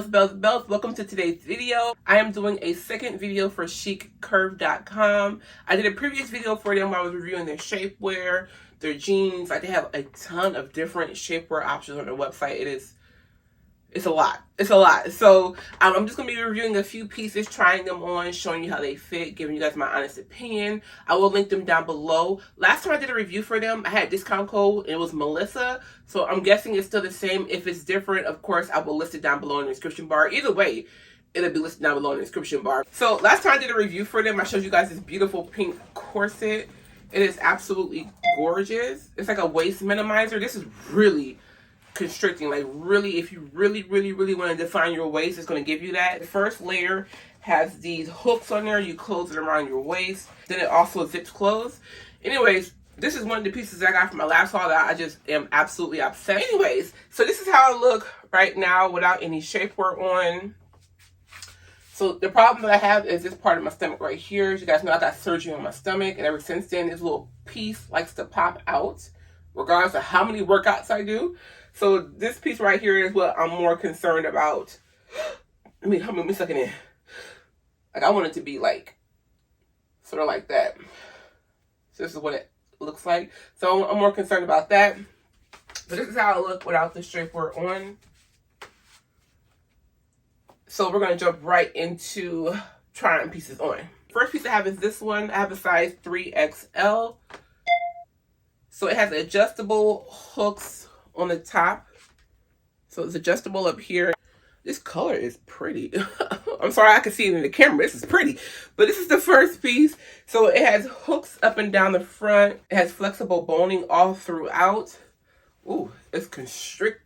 Bells. Welcome to today's video. I am doing a second video for ChicCurve.com. I did a previous video for them where I was reviewing their shapewear, their jeans. Like, they have a ton of different shapewear options on their website. It's a lot. It's a lot. So I'm just going to be reviewing a few pieces, trying them on, showing you how they fit, giving you guys my honest opinion. I will link them down below. Last time I did a review for them, I had a discount code. It was Melissa. So I'm guessing it's still the same. If it's different, of course, I will list it down below in the description bar. Either way, it'll be listed down below in the description bar. So last time I did a review for them, I showed you guys this beautiful pink corset. It is absolutely gorgeous. It's like a waist minimizer. This is really constricting. Like, really, if you really want to define your waist, it's going to give you that. The first layer has these hooks on there. You close it around your waist. Then it also zips closed. Anyways, this is one of the pieces I got from my last haul that I just am absolutely obsessed. Anyways, so this is how I look right now without any shapewear on. So the problem that I have is this part of my stomach right here. As you guys know, I got surgery on my stomach, and ever since then, this little piece likes to pop out, regardless of how many workouts I do. So this piece right here is what I'm more concerned about. Let me suck it in. Like, I want it to be like, sort of like that. So this is what it looks like. So I'm more concerned about that. But this is how I look without the shapewear on. So we're going to jump right into trying pieces on. First piece I have is this one. I have a size 3XL. So it has adjustable hooks on the top. So it's adjustable up here. This color is pretty. I'm sorry, I can see it in the camera. This is pretty. But this is the first piece. So it has hooks up and down the front. It has flexible boning all throughout. Ooh, it's constrictive.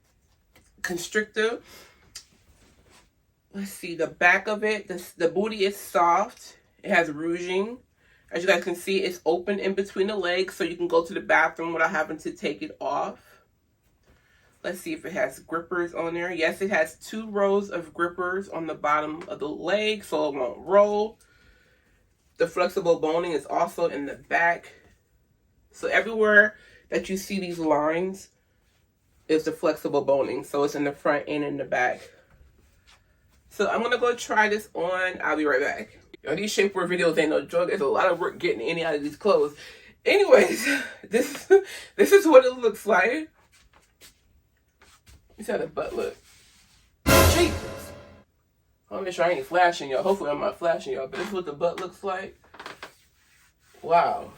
Let's see the back of it. The booty is soft. It has ruching. As you guys can see, it's open in between the legs, so you can go to the bathroom without having to take it off. Let's see if it has grippers on there. Yes, it has 2 rows of grippers on the bottom of the leg, so it won't roll. The flexible boning is also in the back. So everywhere that you see these lines is the flexible boning. So it's in the front and in the back. So I'm going to go try this on. I'll be right back. Yo, these shapewear videos ain't no joke. It's a lot of work getting any out of these clothes. Anyways, this is what it looks like. This is how the butt look. Jesus. I'll make sure I ain't flashing y'all. Hopefully I'm not flashing y'all. But this is what the butt looks like. Wow.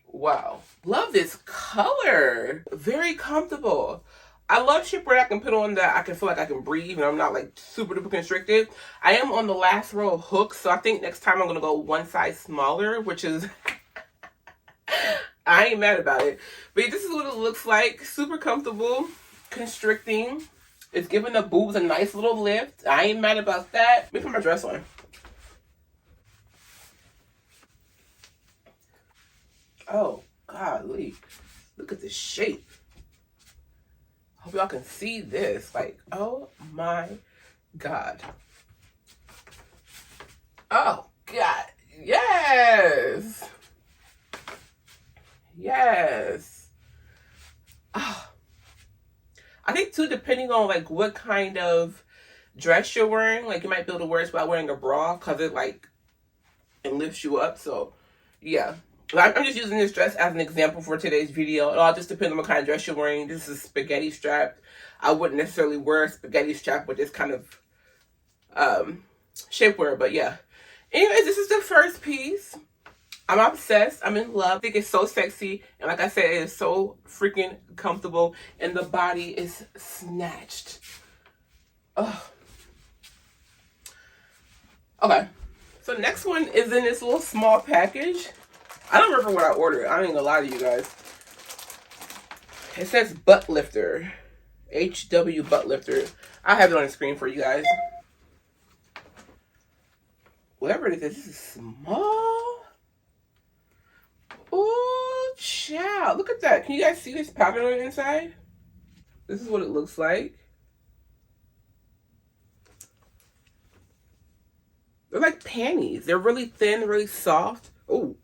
Wow. Love this color. Very comfortable. I love shapewear I can put on that I can feel like I can breathe and I'm not like super duper constricted. I am on the last row of hooks, so I think next time I'm going to go one size smaller, which is... I ain't mad about it. But this is what it looks like. Super comfortable, constricting. It's giving the boobs a nice little lift. I ain't mad about that. Let me put my dress on. Oh, golly. Look at the shape. Hope y'all can see this. Like, oh my God. Oh, God. Yes. Yes. Oh. I think too, depending on like what kind of dress you're wearing, like you might be able to wear this without wearing a bra because it lifts you up. So yeah, I'm just using this dress as an example for today's video. It all just depends on what kind of dress you're wearing. This is spaghetti strapped. I wouldn't necessarily wear a spaghetti strap with this kind of shapewear, but yeah. Anyways, this is the first piece. I'm obsessed. I'm in love. I think it's so sexy. And like I said, it is so freaking comfortable. And the body is snatched. Oh. Okay. So next one is in this little small package. I don't remember what I ordered. I ain't gonna lie to you guys. It says butt lifter. HW butt lifter. I'll have it on the screen for you guys. Whatever it is, this is small. Oh, child. Look at that. Can you guys see this pattern on the inside? This is what it looks like. They're like panties. They're really thin, really soft. Oh.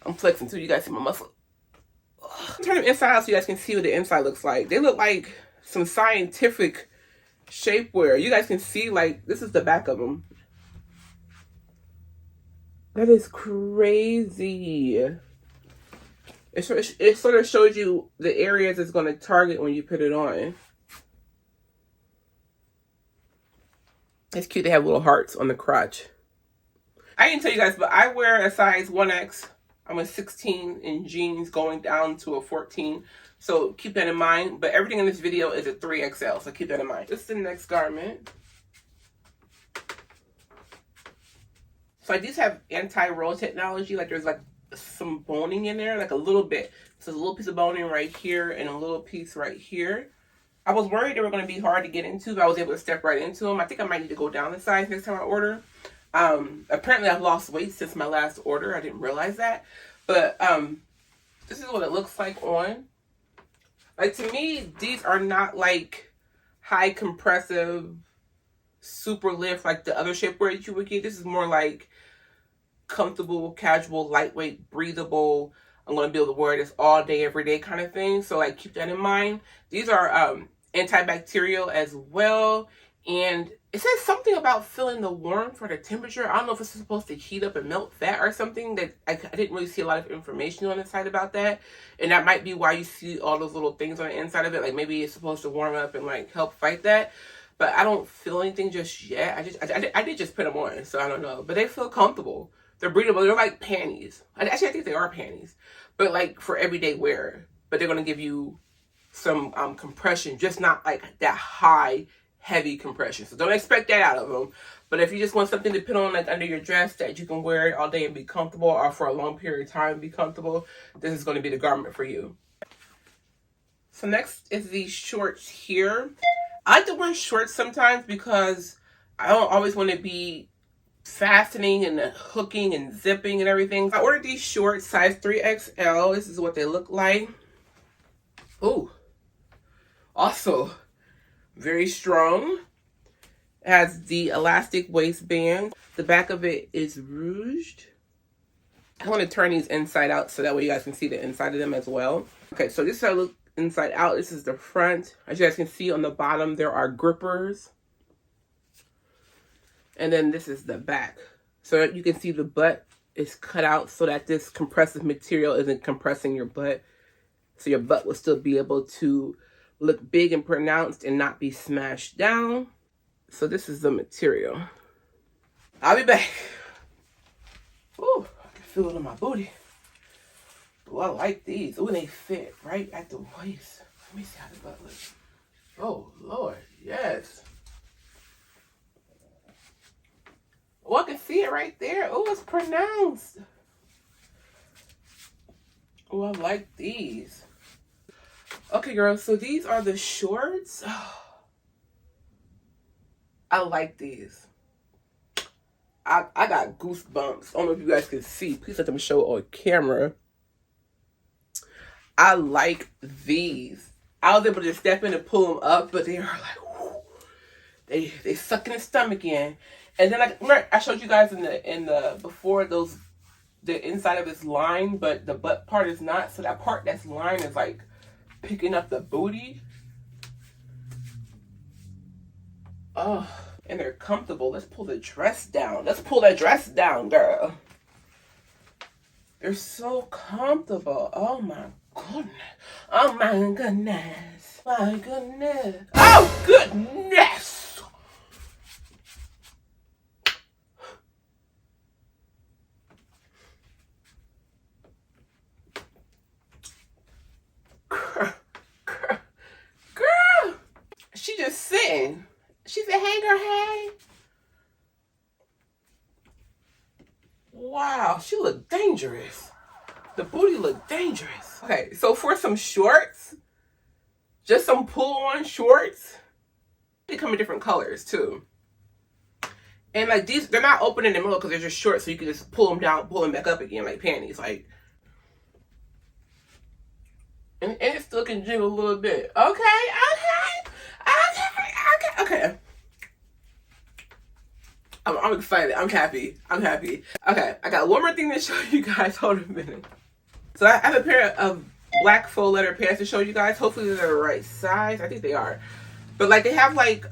I'm flexing too. You guys see my muscle. Turn them inside out so you guys can see what the inside looks like. They look like some scientific shapewear. You guys can see, like, this is the back of them. That is crazy. It sort of shows you the areas it's going to target when you put it on. It's cute. They have little hearts on the crotch. I didn't tell you guys, but I wear a size 1X. I'm a 16 in jeans going down to a 14. So keep that in mind. But everything in this video is a 3XL. So keep that in mind. This is the next garment. So these have anti-roll technology. Like there's like some boning in there, like a little bit. So there's a little piece of boning right here and a little piece right here. I was worried they were going to be hard to get into, but I was able to step right into them. I think I might need to go down the size next time I order. Apparently I've lost weight since my last order. I didn't realize that. But this is what it looks like on. Like, to me, these are not like high compressive, super lift like the other shapewear that you would get. This is more like comfortable, casual, lightweight, breathable. I'm going to be able to wear this all day, every day kind of thing. So, like, keep that in mind. These are antibacterial as well. And it says something about feeling the warmth for the temperature. I don't know if it's supposed to heat up and melt fat or something. That I didn't really see a lot of information on the site about that. And that might be why you see all those little things on the inside of it. Like, maybe it's supposed to warm up and, like, help fight that. But I don't feel anything just yet. I did just put them on, so I don't know. But they feel comfortable. They're breathable. They're like panties. Actually, I think they are panties. But, like, for everyday wear. But they're going to give you some compression. Just not, like, that high, heavy compression. So don't expect that out of them. But if you just want something to put on, like, under your dress that you can wear it all day and be comfortable, or for a long period of time and be comfortable, this is going to be the garment for you. So next is these shorts here. I like to wear shorts sometimes because I don't always want to be fastening and hooking and zipping and everything. I ordered these shorts, size 3XL. This is what they look like. Oh, also very strong. It has the elastic waistband. The back of it is ruched. I want to turn these inside out so that way you guys can see the inside of them as well. Okay, so this is how it looks inside out. This is the front. As you guys can see on the bottom, there are grippers. And then this is the back. So you can see the butt is cut out so that this compressive material isn't compressing your butt. So your butt will still be able to look big and pronounced and not be smashed down. So this is the material. I'll be back. Ooh, I can feel it on my booty. Oh, I like these. Oh, they fit right at the waist. Let me see how the butt looks. Oh, Lord, yes. Oh, I can see it right there. Oh, it's pronounced. Oh, I like these. Okay, girls, so these are the shorts. I like these. I got goosebumps. I don't know if you guys can see. Please let them show on camera. I like these. I was able to step in and pull them up, but they are like, whoo, they suck in the stomach in. And then, like, remember I showed you guys in the before those, the inside of this line, but the butt part is not. So that part that's line is like picking up the booty. Oh, and they're comfortable. Let's pull the dress down. Let's pull that dress down, girl. They're so comfortable. Oh my goodness. Oh my goodness. My goodness. Oh goodness. Girl. She just sitting. She said, hey girl, hey. Wow, she looked dangerous. The booty looked dangerous. Okay, so for some shorts, just some pull-on shorts, they come in different colors too. And like these, they're not open in the middle because they're just short, so you can just pull them down, pull them back up again like panties. Like, and it still can jiggle a little bit. Okay. I'm excited. I'm happy. Okay, I got one more thing to show you guys. Hold a minute. So I have a pair of black faux leather pants to show you guys. Hopefully they're the right size. I think they are. But like they have like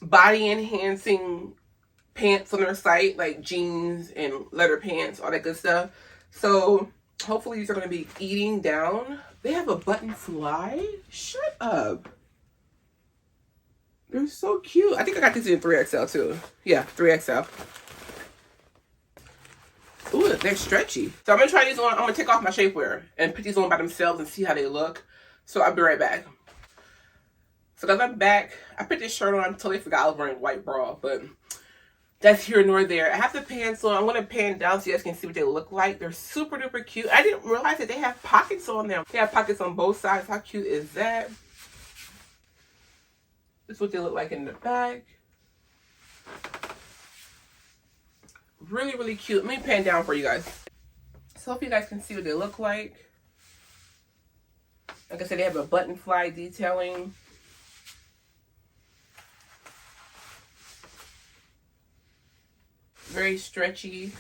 body enhancing pants on their site, like jeans and leather pants, all that good stuff. So hopefully these are going to be eating down. They have a button fly. Shut up. They're so cute. I think I got these in 3XL too. Yeah, 3XL. Ooh, they're stretchy. So I'm going to try these on. I'm going to take off my shapewear and put these on by themselves and see how they look. So I'll be right back. So guys, I'm back. I put this shirt on. I totally forgot I was wearing a white bra, but that's here nor there. I have the pants on. I'm going to pan down so you guys can see what they look like. They're super duper cute. I didn't realize that they have pockets on them. They have pockets on both sides. How cute is that? This is what they look like in the back. Really, really cute. Let me pan down for you guys. So hope you guys can see what they look like. Like I said, they have a button fly detailing. Very stretchy.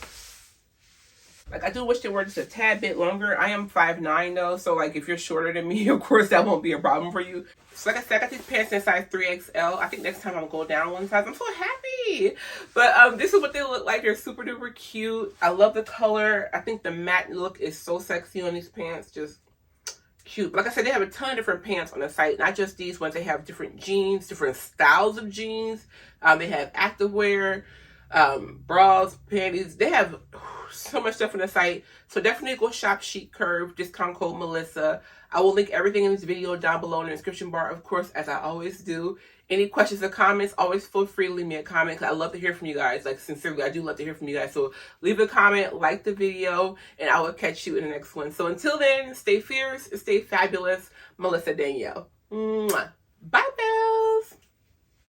Like, I do wish they were just a tad bit longer. I am 5'9" though, so like if you're shorter than me, of course that won't be a problem for you. So like I said, I got these pants in size 3XL. I think next time I'll go down one size. I'm so happy. But this is what they look like. They're super duper cute. I love the color. I think the matte look is so sexy on these pants. Just cute. But like I said, they have a ton of different pants on the site. Not just these ones. They have different jeans, different styles of jeans. They have activewear, bras, panties. They have so much stuff on the site. So definitely go shop Chic Curve, discount code Melissa. I will link everything in this video down below in the description bar, of course, as I always do. Any questions or comments, always feel free to leave me a comment. I love to hear from you guys. Like, sincerely, I do love to hear from you guys. So leave a comment, like the video, and I will catch you in the next one. So until then, stay fierce, stay fabulous. Melissa Danielle. Mwah. Bye, bye.